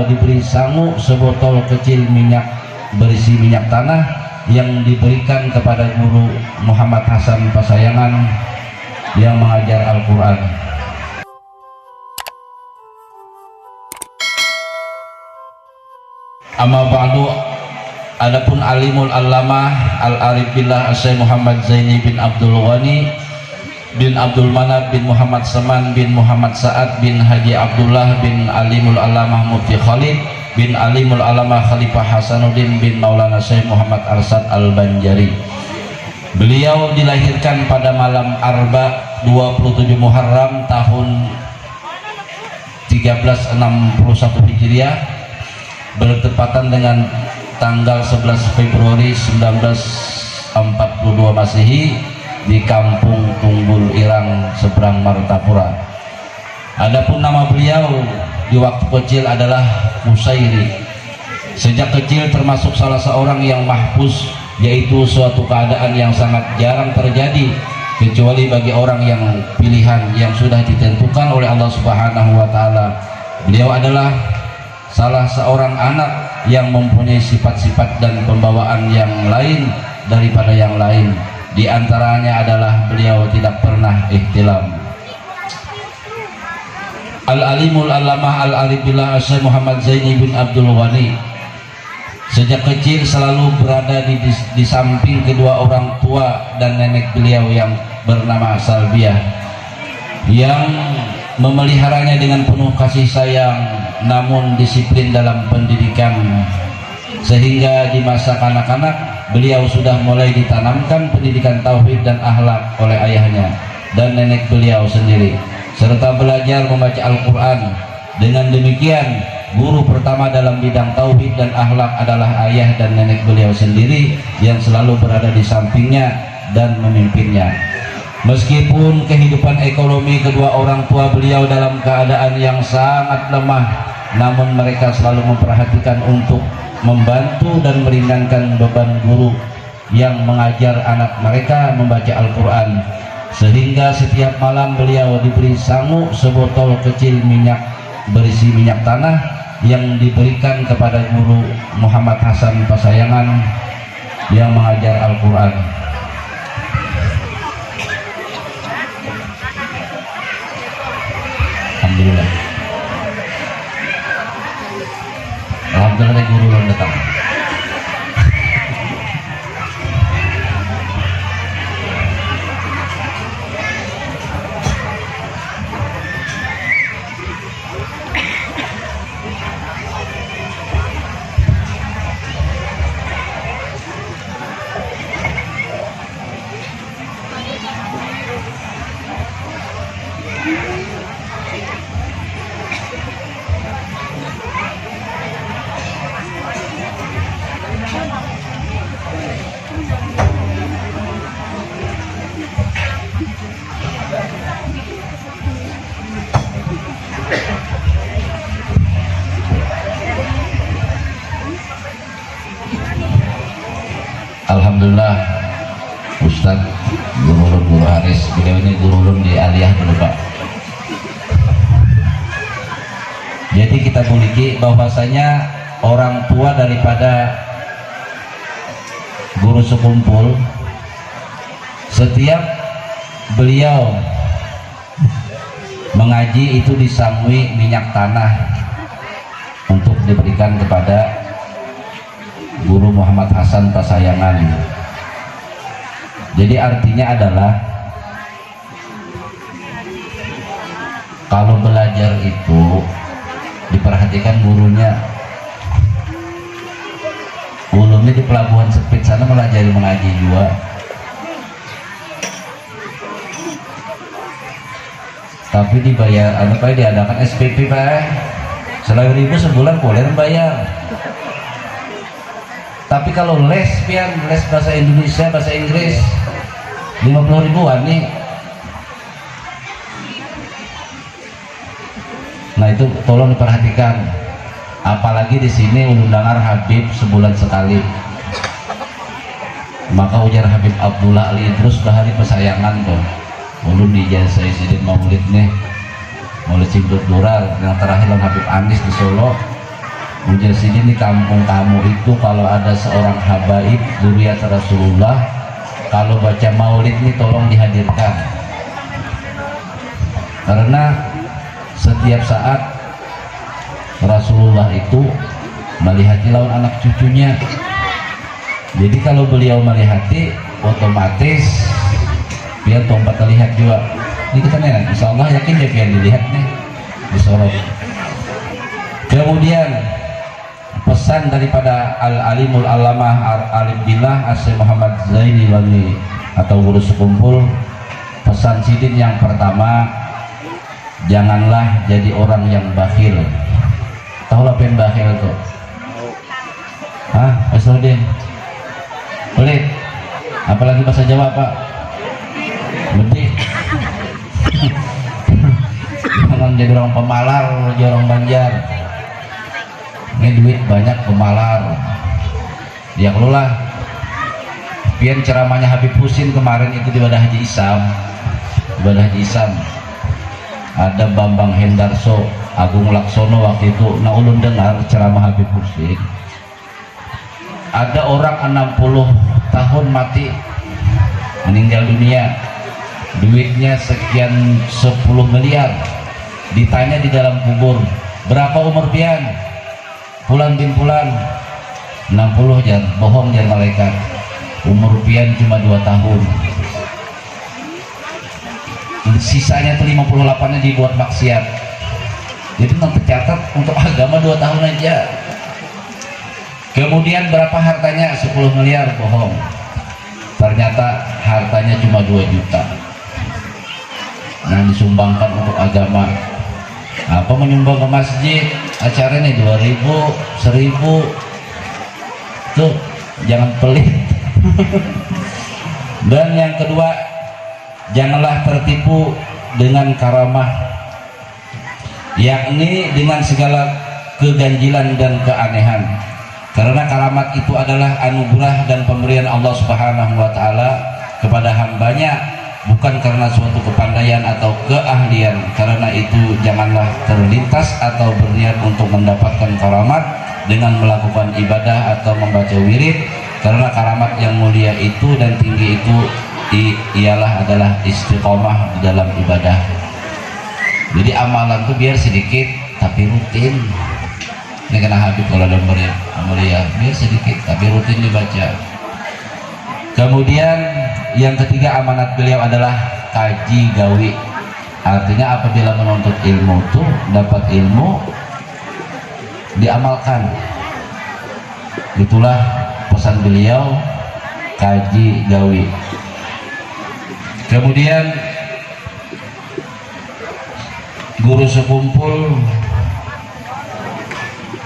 diberi sangu sebotol kecil minyak berisi minyak tanah yang diberikan kepada guru Muhammad Hasan Pasayangan yang mengajar Al-Quran. Amma ba'du, adapun alimul allamah al-arif billah Syekh Muhammad Zaini bin Abdul Ghani bin Abdul Manab bin Muhammad Saman bin Muhammad Sa'ad bin Haji Abdullah bin alimul allamah Mufti Khalid bin alimul allamah Khalifah Hasanuddin bin Maulana Syekh Muhammad Arsad Al-Banjari. Beliau dilahirkan pada malam Arba 27 Muharram tahun 1361 Hijriah, bertepatan dengan tanggal 11 Februari 1942 Masehi di Kampung Tunggul Irang seberang Martapura. Adapun nama beliau di waktu kecil adalah Musairi. Sejak kecil termasuk salah seorang yang mahfuz, yaitu suatu keadaan yang sangat jarang terjadi kecuali bagi orang yang pilihan yang sudah ditentukan oleh Allah Subhanahu wa taala. Beliau adalah salah seorang anak yang mempunyai sifat-sifat dan pembawaan yang lain daripada yang lain. Di antaranya adalah beliau tidak pernah ihtilam. Al-alimul allamah al-arif billah Syekh Muhammad Zaini bin Abdul Ghani sejak kecil selalu berada di samping kedua orang tua dan nenek beliau yang bernama Salbiah, yang memeliharanya dengan penuh kasih sayang namun disiplin dalam pendidikan, sehingga di masa kanak-kanak beliau sudah mulai ditanamkan pendidikan tauhid dan akhlak oleh ayahnya dan nenek beliau sendiri, serta belajar membaca Al-Quran. Dengan demikian, guru pertama dalam bidang tauhid dan akhlak adalah ayah dan nenek beliau sendiri yang selalu berada di sampingnya dan memimpinnya. Meskipun kehidupan ekonomi kedua orang tua beliau dalam keadaan yang sangat lemah, namun mereka selalu memperhatikan untuk membantu dan meringankan beban guru yang mengajar anak mereka membaca Al-Quran, sehingga setiap malam beliau diberi sangu sebotol kecil minyak berisi minyak tanah yang diberikan kepada guru Muhammad Hasan Pasayangan yang mengajar Al-Quran. Alhamdulillah. Alhamdulillah guru yang datang. Alhamdulillah, Ustadz Guru Haris, beliau ini guru di Aliyah dulu Pak. Jadi kita miliki bahwasanya orang tua daripada guru sekumpul, setiap beliau mengaji itu disangui minyak tanah untuk diberikan kepada guru Muhammad Hasan Pasayangan. Jadi artinya adalah kalau belajar itu diperhatikan gurunya. Ulumnya di Pelabuhan Sepit sana melajari mengaji juga. Tapi dibayar, apa diadakan SPP Pak, 1.000 sebulan boleh bayar. Tapi kalau les pian, les bahasa Indonesia, bahasa Inggris 50 ribuan nih. Nah itu tolong diperhatikan. Apalagi di sini undangan Habib sebulan sekali. Maka ujar Habib Abdullah Ali terus bahari pesayangan tuh. Ulun di jasa Sidin Maulid nih, Maulid Cingdut Durar yang terakhir Habib Andis di Solo. ujar sini di kampung kamu itu kalau ada seorang habaib zuriat Rasulullah, kalau baca maulid ini tolong dihadirkan, karena setiap saat Rasulullah itu melihati lawan anak cucunya. Jadi kalau beliau melihati, otomatis biar tompat terlihat juga. Ini kita nih, insya Allah yakin dia biar dilihat nih disorot. Kemudian pesan daripada Al-Alimul Alamah Al-Alim Billah Syekh Muhammad Zaini Wani atau guru sekumpul, pesan sidin yang pertama, janganlah jadi orang yang bakhil. Tahu lah pen bakhil tuh? Hah? Esodin? Pelit? Apalagi bahasa Jawa Pak? Gede. Jangan jadi orang pemalar, jadi orang Banjar. Ini duit banyak pemalar. Ya kelulah. Pian ceramahnya Habib Husin kemarin itu di ibadah Haji Isam. Ibadah Haji Isam. Ada Bambang Hendarso, Agung Laksono waktu itu. Nah ulun dengar ceramah Habib Husin. Ada orang 60 tahun mati, meninggal dunia, duitnya sekian 10 miliar. Ditanya di dalam kubur, berapa umur pian? Fulan bin Fulan 60 jan, bohong jan malaikat, umur pian cuma 2 tahun. Sisanya 58 nya dibuat maksiat. Jadi tercatat untuk agama 2 tahun aja. Kemudian berapa hartanya? 10 miliar, bohong. Ternyata hartanya cuma 2 juta. Nah disumbangkan untuk agama. Apa menyumbang ke masjid? Acaranya 2000, 1000. Tuh, jangan pelit. Dan yang kedua, janganlah tertipu dengan karamah, yakni dengan segala keganjilan dan keanehan. Karena karamat itu adalah anugerah dan pemberian Allah Subhanahu wa taala kepada hambanya, bukan karena suatu kepandaian atau keahlian. Karena itu janganlah terlintas atau berniat untuk mendapatkan karamat dengan melakukan ibadah atau membaca wirid, karena karamat yang mulia itu dan tinggi itu adalah istiqomah di dalam ibadah. Jadi amalan itu biar sedikit tapi rutin. Ini kena Habib kalau ada mulia, biar sedikit tapi rutin dibaca. Kemudian yang ketiga, amanat beliau adalah kaji gawi. Artinya apabila menuntut ilmu itu dapat ilmu diamalkan. Itulah pesan beliau, kaji gawi. Kemudian guru sekumpul,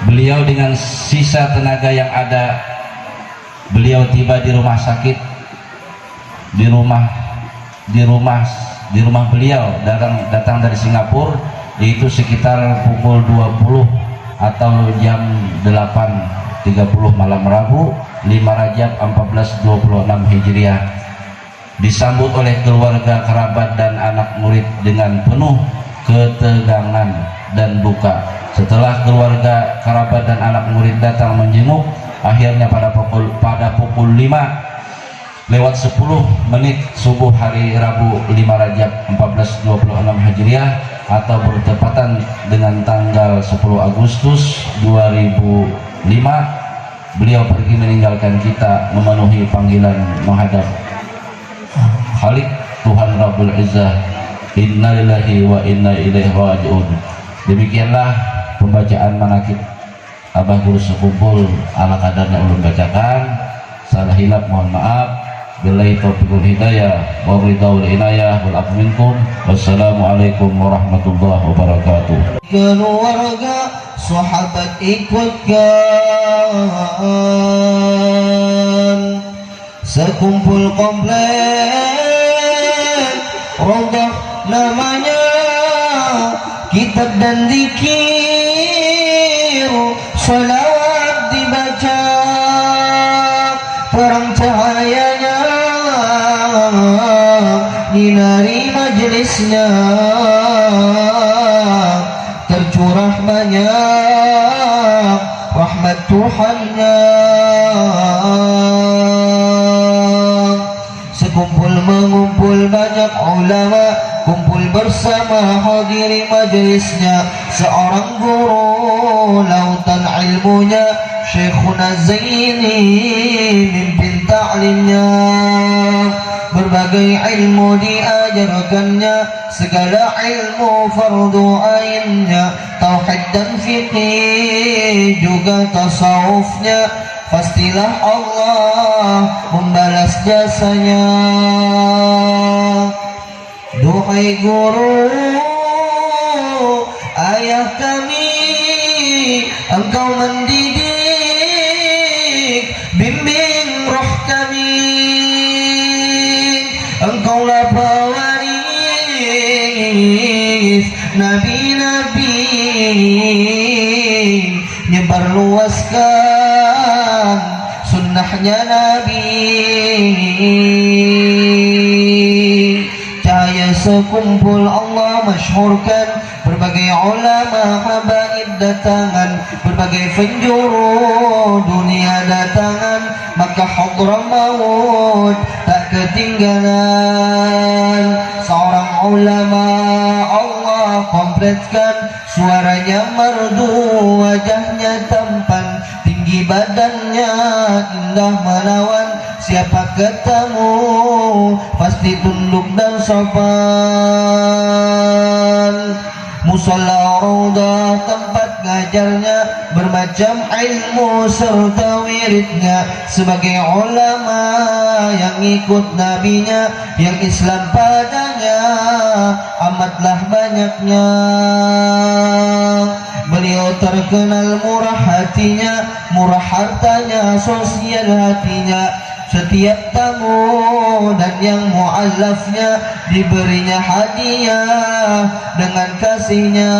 beliau dengan sisa tenaga yang ada, beliau tiba di rumah sakit, di rumah beliau datang dari Singapura, yaitu sekitar pukul 20 atau jam 8.30 malam Rabu 5 Rajab 1426 Hijriah. Disambut oleh keluarga, kerabat dan anak murid dengan penuh ketegangan dan duka. Setelah keluarga, kerabat dan anak murid datang menjenguk, akhirnya pada pukul 5:10 subuh hari Rabu 5 Rajab 1426 Hijriah atau bertepatan dengan tanggal 10 Agustus 2005, beliau pergi meninggalkan kita, memenuhi panggilan menghadap Khalik Tuhan Rabbul Izzah. Innalillahi wa inna ilaihi raji'un. Demikianlah pembacaan manaqib Abah Guru Sekumpul ala kadarnya ulun bacakan. Salah hilap mohon maaf. Billahi taufiqul hidayah wa ridhaul inayah wal afu minkum. Wassalamualaikum warahmatullahi wabarakatuh. Keluarga sahabat ikutkan sekumpul komplek Rodah namanya, kitab dan zikir, salawat dibaca, terang cahayanya nyinari majelisnya, tercurah banyak Tuhannya. Sekumpul mengumpul banyak ulama, kumpul bersama hadiri majelisnya. Seorang guru lautan ilmunya, Syekhuna Zaini mimpin ta'limnya. Berbagai ilmu diajarkannya, segala ilmu fardu ainnya. Tauhid dan fikih juga tasawufnya. Pastilah Allah membalas jasanya. Duhai guru, ayah kami, engkau mendidik, bimbing roh kami. Engkaulah pewaris nabi-nabi, nyebar luaskan sunnahnya Nabi. Cahaya sekumpul Allah masyhurkan, berbagai ulama habaib datangan, berbagai penjuru dunia datangan. Maka Hadramaut tak ketinggalan. Seorang ulama Allah kompletkan, suaranya merdu, wajahnya tampan, tinggi badannya indah menawan. Siapa ketemu pasti tunduk dan sopan. Musalla Raudah tempat ngajarnya, bermacam ilmu serta wiridnya. Sebagai ulama yang ikut nabinya, yang Islam padanya amatlah banyaknya. Beliau terkenal murah hatinya, murah hartanya, sosial hatinya. Setiap tamu dan yang mu'allafnya diberinya hadiah dengan kasihnya.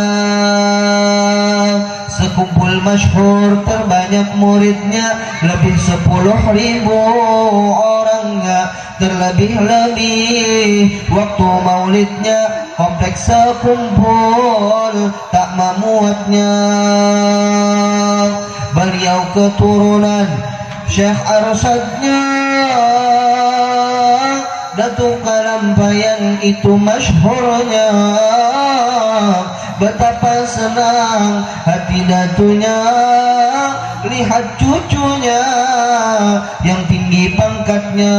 Sekumpul masyhur terbanyak muridnya, lebih 10.000 orangnya. Terlebih-lebih waktu maulidnya, kompleks sekumpul tak memuatnya. Beliau keturunan Syekh Arsadnya, Datuk Kalampayan itu masyhurnya. Betapa senang hati datunya lihat cucunya yang tinggi pangkatnya.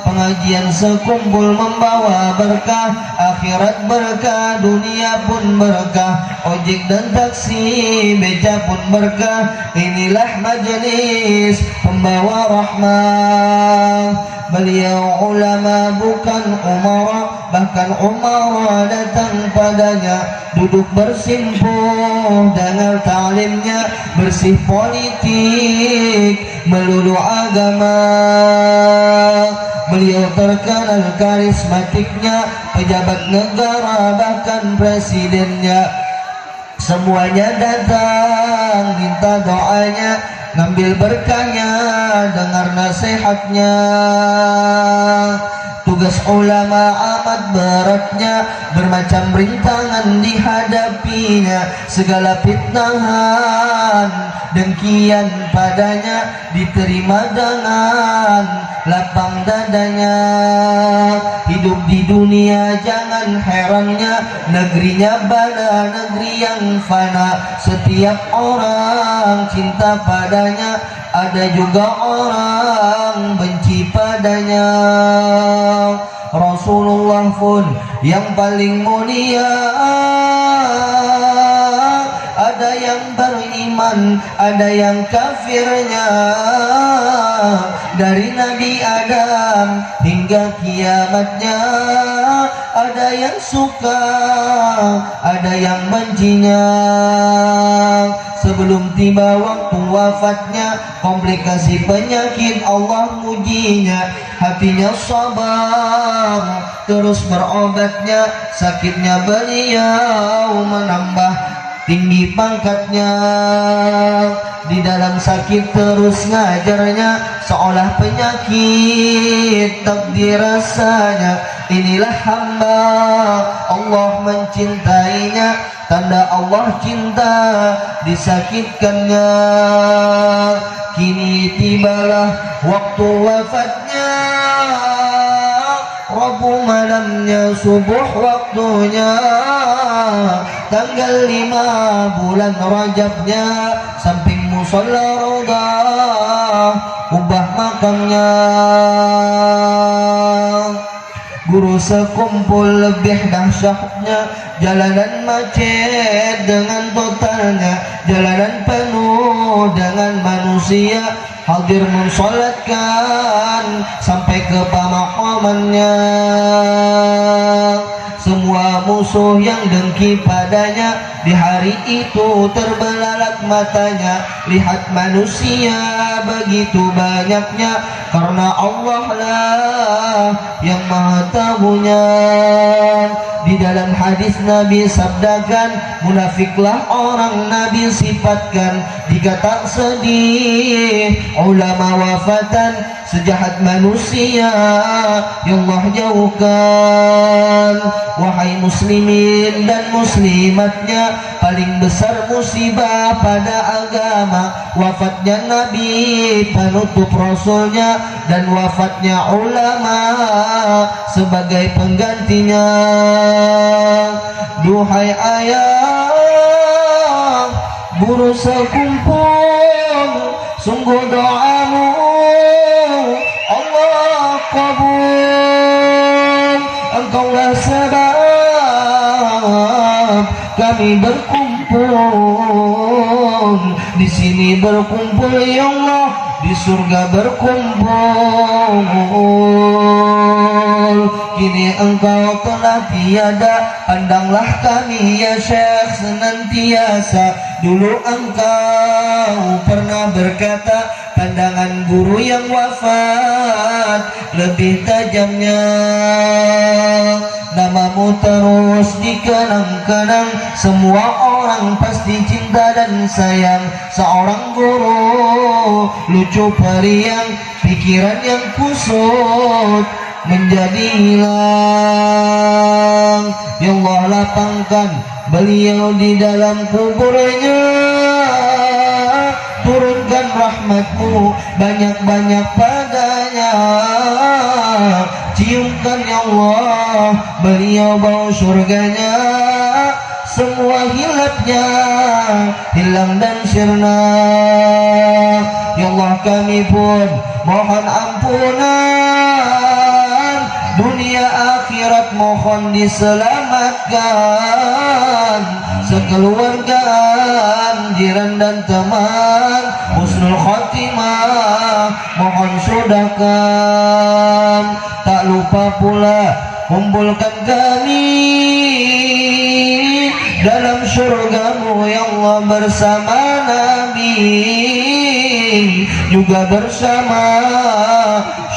Pengajian sekumpul membawa berkah, akhirat berkah, dunia pun berkah. Ojek dan taksi, beca pun berkah. Inilah majelis pembawa rahmah. Beliau ulama bukan umara, bahkan umara datang padanya. Duduk bersimpuh, dengar ta'limnya, bersih politik, melulu agama. Beliau terkenal karismatiknya, pejabat negara bahkan presidennya. Semuanya datang minta doanya, ngambil berkahnya, dengar nasihatnya. Tugas ulama amat beratnya, bermacam rintangan dihadapinya. Segala fitnahan, dengkian padanya diterima dengan lapang dadanya. Hidup di dunia jangan herannya, negerinya bana, negeri yang fana. Setiap orang cinta padanya, ada juga orang benci padanya. Rasulullah pun yang paling mulia, ada yang beriman, ada yang kafirnya. Dari Nabi Adam hingga kiamatnya, ada yang suka, ada yang bencinya. Sebelum tiba waktu wafatnya, komplikasi penyakit Allah mujinya. Hatinya sabar, terus berobatnya. Sakitnya beliau menambah tinggi pangkatnya. Di dalam sakit terus ngajarnya, seolah penyakit tak dirasanya. inilah hamba Allah mencintainya, tanda Allah cinta disakitkannya. Kini tibalah waktu wafatnya, Rabu malamnya subuh waktunya, tanggal 5 bulan Rajabnya, samping musola Raudhah ubah makamnya. Guru sekumpul lebih dahsyatnya, jalanan macet dengan totalnya, jalanan penuh dengan manusia, hadir mensolatkan sampai ke pemakamannya. Semua musuh yang dengki padanya di hari itu terbelalak matanya. Lihat manusia begitu banyaknya, karena Allah lah yang maha tahunya. Di dalam hadis Nabi sabdakan, munafiklah orang Nabi sifatkan. Jika tak sedih ulama wafatan, sejahat manusia yang Allah jauhkan. Wahai muslimin dan muslimatnya, paling besar musibah pada agama wafatnya Nabi penutup Rasulnya, dan wafatnya ulama sebagai penggantinya. Duhai ayah, guru sekumpul, sungguh doamu Allah kabul. Engkaulah sebab kami berkumpul di sini, berkumpul ya Allah, di surga berkumpul. Kini engkau telah tiada, pandanglah kami ya Syekh senantiasa. Dulu engkau pernah berkata, pandangan guru yang wafat lebih tajamnya. Namamu terus dikenang-kenang, semua orang pasti cinta dan sayang. Seorang guru lucu periang, pikiran yang kusut menjadi hilang. Ya Allah lapangkan beliau di dalam kuburnya, turunkan rahmatmu banyak-banyak padanya. Ciumkan ya Allah beliau bau surganya, semua hilapnya hilang dan sirna. Ya Allah kami pun mohon ampunan, dunia akhirat mohon diselamatkan. Sekeluarga, jiran dan teman, husnul khotimah mohon sudahkan. Tak lupa pula kumpulkan kami dalam surgamu ya Allah, bersama Nabi, juga bersama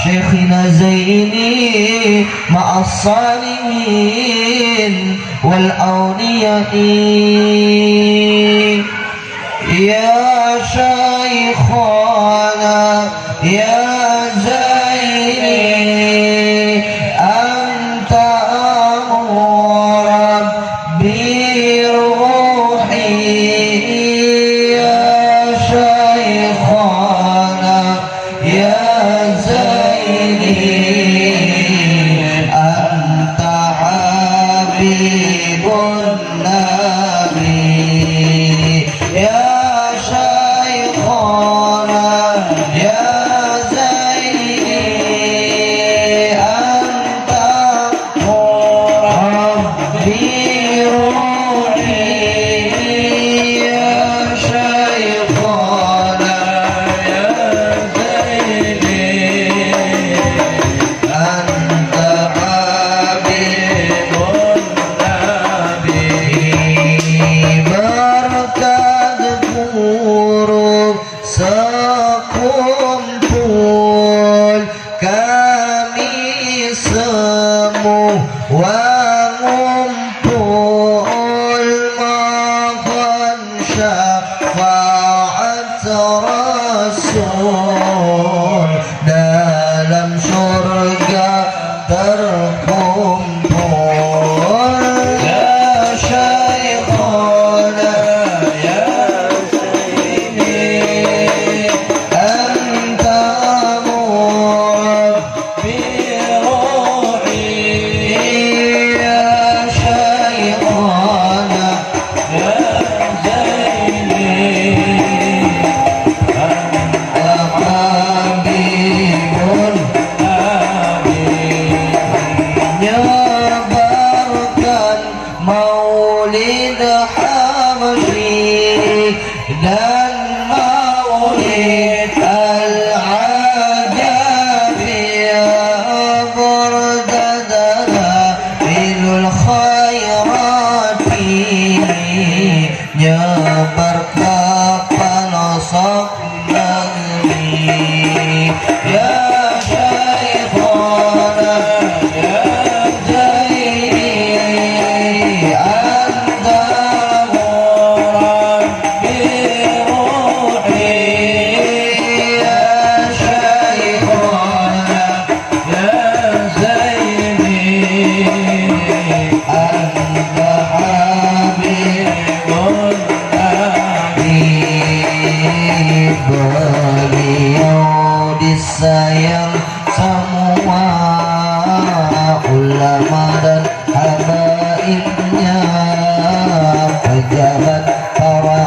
Syekhina Zaini ma'as salihin wal awliyai. Ya Syekhana ya Zaini, anta Rabbi ruhi. Ya Syekhana ya Zaini, anta habibun nabi. Ya Syekhana ya Zaini, anta Rabbi ruhi. Ya Syekhana ya Zaini, anta habibun nabi. Berkat guru sekumpul kami semua ngumpul, mohon syafaat Rasul dalam surga terkumpul. Syamsi dan maulid al-ajabi burdadana filul khairati nyebar kapal sok negeri ya Syekhona ya Zaini anta murabbi ruhi ya Syekhona ya Zaini anta habibun beliau disayang semua ulama dan habaibnya, pejabat para